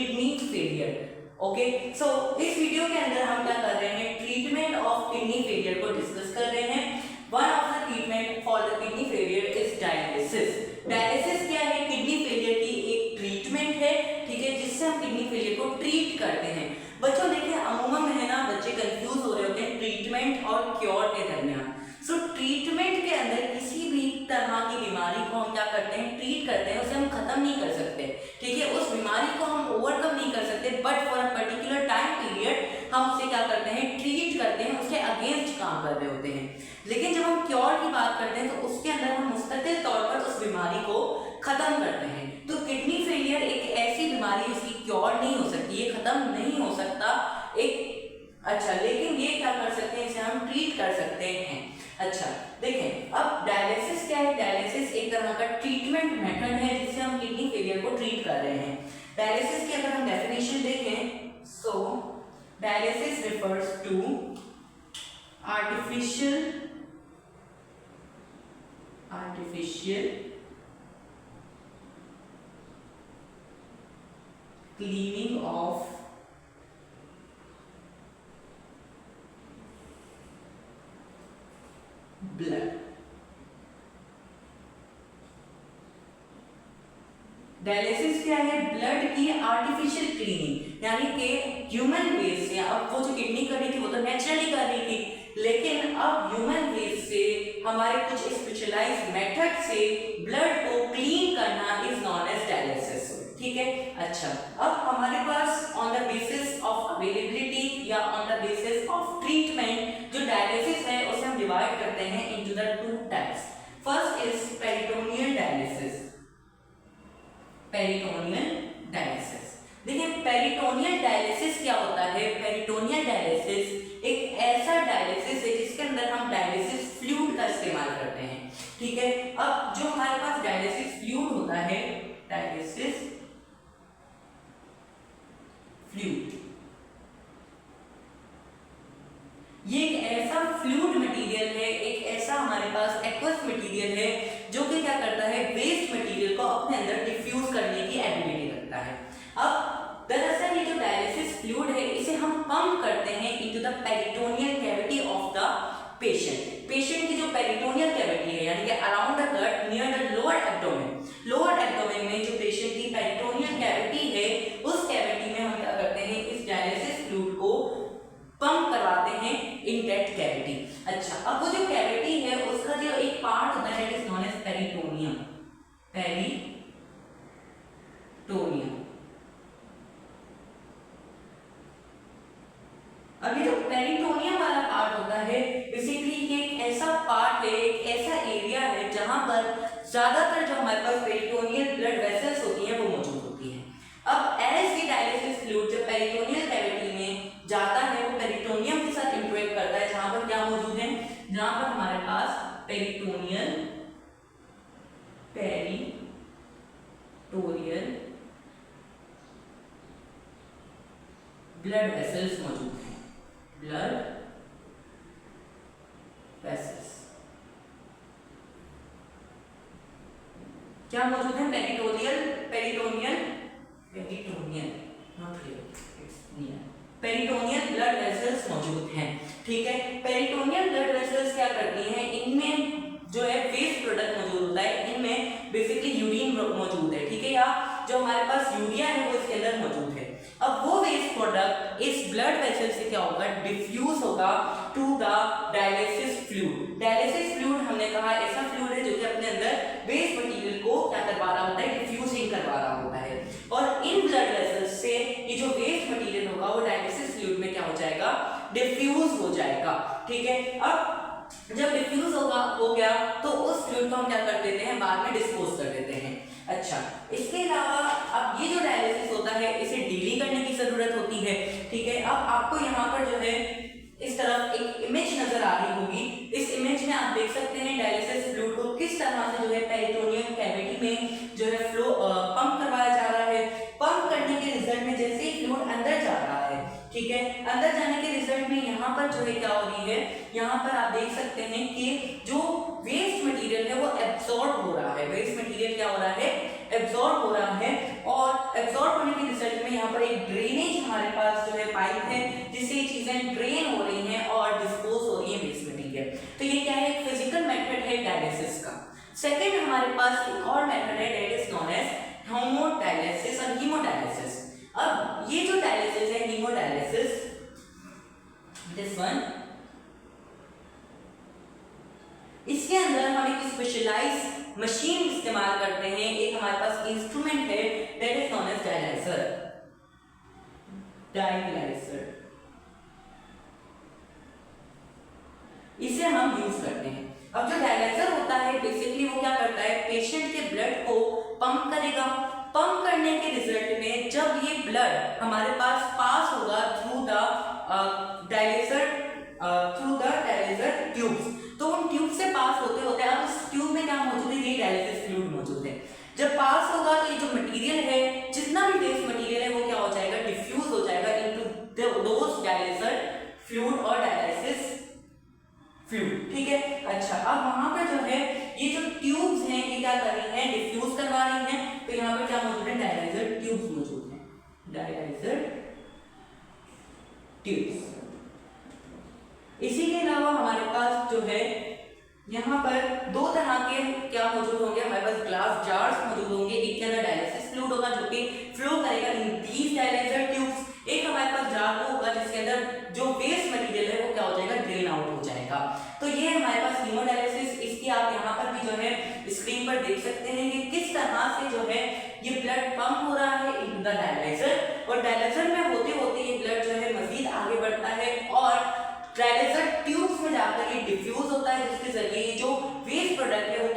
Kidney failure. Okay, सो इस video के अंदर हम क्या कर रहे हैं, ट्रीटमेंट ऑफ किडनी फेलियर को डिस्कस कर रहे हैं। One of the treatment for the kidney failure is dialysis. Dialysis क्या है, किडनी फेलियर की एक ट्रीटमेंट है, ठीक है, जिससे हम किडनी फेलियर को ट्रीट करते हैं। बच्चों देखिए, अमूमन है ना, बच्चे कंफ्यूज हो रहे होते हैं ट्रीटमेंट और क्योर के दरमियान। सो ट्रीटमेंट के अंदर किसी भी तरह की बीमारी को हम क्या करते हैं, ट्रीट करते हैं, उसे हम खत्म नहीं कर सकते, ठीक है, उस बीमारी को हम ओवरकम नहीं कर सकते, but for a particular time period हम उसे क्या करते हैं, ट्रीट करते हैं, उसके अगेंस्ट काम कर रहे होते हैं। लेकिन जब हम क्योर की बात करते हैं तो उसके अंदर हम मुस्तकिल तौर पर उस बीमारी को खत्म करते हैं। तो किडनी फेलियर एक ऐसी बीमारी, इसकी क्योर नहीं हो सकती, ये खत्म नहीं हो सकता एक, अच्छा, लेकिन ये क्या कर सकते हैं, इसे हम ट्रीट कर सकते हैं। अच्छा देखें, अब डायलिसिस क्या है, डायलिसिस एक तरह का ट्रीटमेंट मेथड है जिससे हम किडनी फेलियर को ट्रीट कर रहे हैं। डायलिसिस की अगर हम डेफिनेशन देखें, so dialysis refers to artificial cleaning of blood. Dialysis क्या है, ब्लड की आर्टिफिशियल क्लीनिंग, यानी कि ह्यूमन वेस्ट से, अब वो जो किडनी कर रही थी वो तो नेचुरली कर रही थी, लेकिन अब ह्यूमन वेस्ट से, हमारे कुछ स्पेशलाइज्ड मेथड से ब्लड को क्लीन करना इज नॉन एज डायलिसिस, ठीक है। अच्छा, अब हमारे पास on the basis of availability या on the basis of treatment जो डायलिसिस है उसे हम डिवाइड करते हैं into the two types. First is peritoneal dialysis. Peritoneal dialysis, देखिए पेरिटोनियल डायलिसिस क्या होता है, पेरिटोनियल डायलिसिस एक ऐसा डायलिसिस है जिसके अंदर हम डायलिसिस फ्लूइड का इस्तेमाल करते हैं, ठीक है। अब जो हमारे पास डायलिसिस फ्लूइड होता है, डायलिसिस फ्लूइड, ये एक ऐसा फ्लूइड मटेरियल है, एक ऐसा हमारे पास एक्वस मटेरियल है जो कि क्या करता है, वेस्ट मटेरियल को अपने अंदर डिफ्यूज करने की एबिलिटी रखता है। अब दरअसल ये जो डायलिसिस फ्लूइड है इसे हम पंप करते हैं into the peritoneal cavity of the patient. Patient की जो पेरिटोनियल कैविटी है, यानी कि around the gut near the lower abdomen, lower abdomen में जो पेशेंट की पेरिटोनियल कैविटी है, उस कैविटी में हम क्या करते हैं, इस डायलिसिस फ्लूइड को पंप करवाते हैं इन दैट कैविटी। अच्छा, अब वो जो कैविटी है उसका जो एक पार्ट होता है, it is known as peritoneum. Peritoneum, अब ये जो पेरिटोनियम वाला पार्ट होता है, बेसिकली ये एक ऐसा पार्ट है, एक ऐसा एरिया है जहां पर ज्यादातर जो हमारे पास पेरिटोनियल ब्लड वेसल्स होती हैं वो मौजूद होती हैं। अब एज द डायलिसिस फ्लूइड जो पेरिटोनियल कैविटी में जाता है वो पेरिटोनियम के साथ इंटरेक्ट करता है, जहां पर क्या मौजूद है, जहां पर हमारे पास पेरिटोनियल ब्लड वेसल्स मौजूद हैं, ब्लड वेसल्स क्या मौजूद है, पेरिटोनियल ब्लड वेसल्स मौजूद हैं, ठीक है। पेरिटोनियल ब्लड वेसल्स क्या करती हैं, इनमें जो है वेस्ट प्रोडक्ट मौजूद होता है, इनमें बेसिकली यूरिन मौजूद है, ठीक है, या जो हमारे पास यूरिया है वो इसके अंदर मौजूद है। अब वो वेस्ट प्रोडक्ट इस ब्लड वेसल से क्या होगा, डिफ्यूज होगा to the dialysis fluid. Dialysis fluid हमने कहा ऐसा फ्लूइड है जो कि अपने अंदर वेस्ट मटेरियल को क्या करवा रहा होता है, डिफ्यूजिंग करवा रहा होता है, और इन ब्लड वेसल्स से ये जो वेस्ट मटेरियल होगा वो डायलिसिस फ्लूइड में क्या हो जाएगा, डिफ्यूज हो जाएगा, ठीक है। अब जब डिफ्यूज हो गया तो उस फ्लूइड को हम क्या कर देते हैं, बाद में डिस्पोज कर देते हैं। अच्छा, इसके अलावा अब ये जो डायलिसिस होता है इसे डेली करने की जरूरत होती है, ठीक है। अब आपको यहाँ पर जो है इस तरफ एक इमेज नजर आ रही होगी, इस इमेज में आप देख सकते हैं डायलिसिस फ्लूइड को किस तरह से जो है पेरिटोनियल कैविटी में जो है फ्लो पंप करवाया जा रहा है। पंप करने के रिजल्ट में जैसे ही फ्लूइड अंदर जा रहा है, ठीक है, अंदर जाने के रिजल्ट में यहाँ पर जो है क्या हो रही है, यहाँ पर आप देख सकते हैं कि जो वेस्ट मटेरियल है वो एब्सॉर्ब हो रहा है, वेस्ट मटेरियल क्या हो रहा है, एब्जॉर्ब हो रहा है, और एब्जॉर्ब होने के रिजल्ट में यहाँ पर एक ड्रेनेज हमारे पास जो है पाइप है, जिससे ये चीजें ड्रेन हो रही हैं और डिस्पोज हो रही है वेस्ट मटेरियल। तो ये क्या है, एक फिजिकल मेथड है डायलिसिस का। सेकेंड हमारे पास एक और मेथड है that is known as haemodialysis और हीमोडायलिसिस। अब ये जो डायलिसिस है हीमोडायलिसिस, दिस वन, इसके अंदर हम एक स्पेशलाइज्ड मशीन इस्तेमाल करते हैं। एक हमारे पास इंस्ट्रूमेंट है that is known as dialyser, dialyser, इसे हम यूज करते हैं। अब जो डायलाइजर होता है बेसिकली वो क्या करता है, पेशेंट के ब्लड को पंप करेगा। पंप करने के रिजल्ट में जब ये ब्लड हमारे पास होगा थ्रू द डायलाइजर ट्यूब्स, तो उन ट्यूब से पास होते होते अब इस ट्यूब में क्या मौजूद है, ये डायलिसिस फ्लूइड मौजूद है। जब पास होगा तो ये जो मटेरियल है, जितना भी वेस्ट मटेरियल है वो क्या हो जाएगा, डिफ्यूज हो जाएगा इनटू दोस डायलिसिस फ्लूइड और डायलिसिस फ्लूइड, ठीक है। अच्छा, अब वहां पर जो है ये जो ट्यूब्स हैं ये क्या कर रही हैं, डिफ्यूज करवा रही हैं। तो यहाँ पर क्या मौजूद है, डायलिसिस ट्यूब्स मौजूद हैं, डायलिसिस ट्यूब्स। इसी के अलावा हमारे पास जो है यहाँ पर दो तरह के क्या मौजूद होंगे, हमारे पास ग्लास जार्स मौजूद होंगे। एक के अंदर डायलिसिस फ्लूइड होगा जो कि फ्लो करेगा इन दीस डायलिसिस ट्यूब्स। एक हमारे पास जार होगा जिसके अंदर जो वेस्ट मटेरियल है वो क्या हो जाएगा, ड्रेन आउट हो जाएगा। तो ये हमारे पास हीमोडायलिसिस, इसकी आप यहाँ पर भी जो है स्क्रीन पर देख सकते हैं कि किस तरह से जो है ये ब्लड पंप हो रहा है इन द डायलाइजर, और डायलाइजर में होते होते ये ब्लड जो है मजीद आगे बढ़ता है और डायलिसिस ट्यूब्स में जाकर ये डिफ्यूज होता है, जिसके जरिए जो वेस्ट प्रोडक्ट है वो